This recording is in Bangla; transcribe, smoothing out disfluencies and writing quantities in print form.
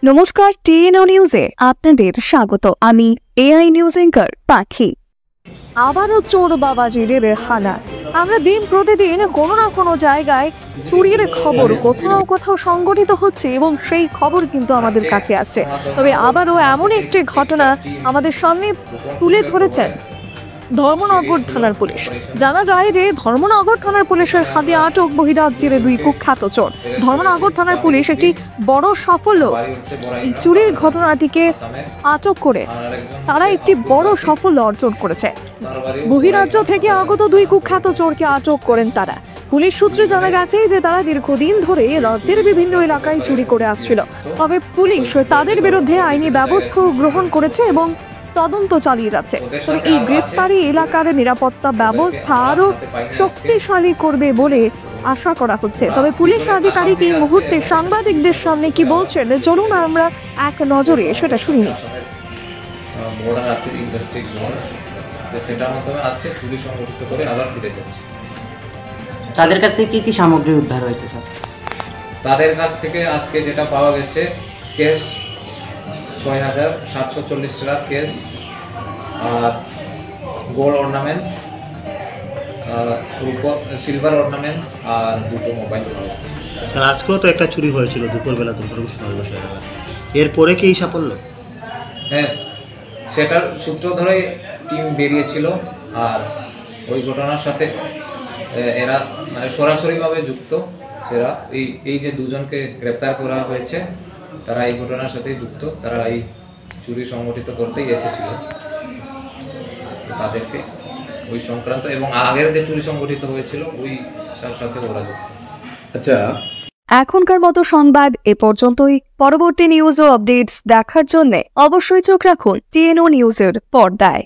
নমস্কার, টিএনও নিউজে আপনাদের স্বাগত। আমি এআই নিউজ অ্যাঙ্কার পাখি। আবারও চোর বাবাজির হানা। আমরা দিন প্রতিদিন কোনো না কোনো জায়গায় চুরির খবর কোথাও কোথাও সংগঠিত হচ্ছে এবং সেই খবর কিন্তু আমাদের কাছে আসছে। তবে আবারও এমন একটি ঘটনা আমাদের সামনে তুলে ধরেছেন ধর্মনগর থানার পুলিশ। জানা যায় যে ধর্মনগর থানার পুলিশের হাতে আটক বহিরাজ্যের দুই কুখ্যাত চোর। ধর্মনগর থানার পুলিশ একটি বড় সাফল্য, চুরির ঘটনাটিকে আটক করে তারা একটি বড় সাফল্য অর্জন করেছে। বহিরাজ্য থেকে আগত দুই কুখ্যাত চোরকে আটক করেন তারা। পুলিশ সূত্রে জানা গেছে যে তারা দীর্ঘদিন ধরে রাজ্যের বিভিন্ন এলাকায় চুরি করে আসছিল। তবে পুলিশ তাদের বিরুদ্ধে আইনি ব্যবস্থাও গ্রহণ করেছে এবং তদন্ত চালিয়ে যাচ্ছে। তবে এই গ্রেপ্তারি এলাকার নিরাপত্তা ব্যবস্থা আরও শক্তিশালী করবে বলে আশা করা হচ্ছে। তবে পুলিশ আধিকারিক এই মুহূর্তে সাংবাদিকদের সামনে কি বলছেন, চলুন আমরা এক নজরে সেটা শুনিনি। তাদের কাছ থেকে কি সামগ্রী উদ্ধার হয়েছে স্যার? তাদের কাছ থেকে আজকে যেটা পাওয়া গেছে, কেস ৬,৭৪০ টাকার কেস, আর গোল্ড অর্নামেন্টস, সিলভার অর্নামেন্টস আর দুটো মোবাইল পাওয়া গেছে। স্যার, আজকেও তো একটা চুরি হয়েছিল দুপুরবেলা এরপরে কি সাফল্য? হ্যাঁ, সেটার সূত্র ধরেই টিম বেরিয়েছিল। আর ওই ঘটনার সাথে এরা মানে সরাসরিভাবে যুক্ত। সেরা এই যে দুজনকে গ্রেপ্তার করা হয়েছে, তারা এই ঘটনার সাথে যুক্ত। তারা এই চুরি সংগঠিত করতেই এসেছিল। তাদেরকে ওই সংক্রান্ত এবং আগের যে চুরি সংগঠিত হয়েছিল ওই সাথে ওরা যুক্ত। আচ্ছা, এখনকার মতো সংবাদ এ পর্যন্তই। পরবর্তী নিউজ ও আপডেটস দেখার জন্য অবশ্যই চোখ রাখুন টিএনও নিউজের পর্দায়।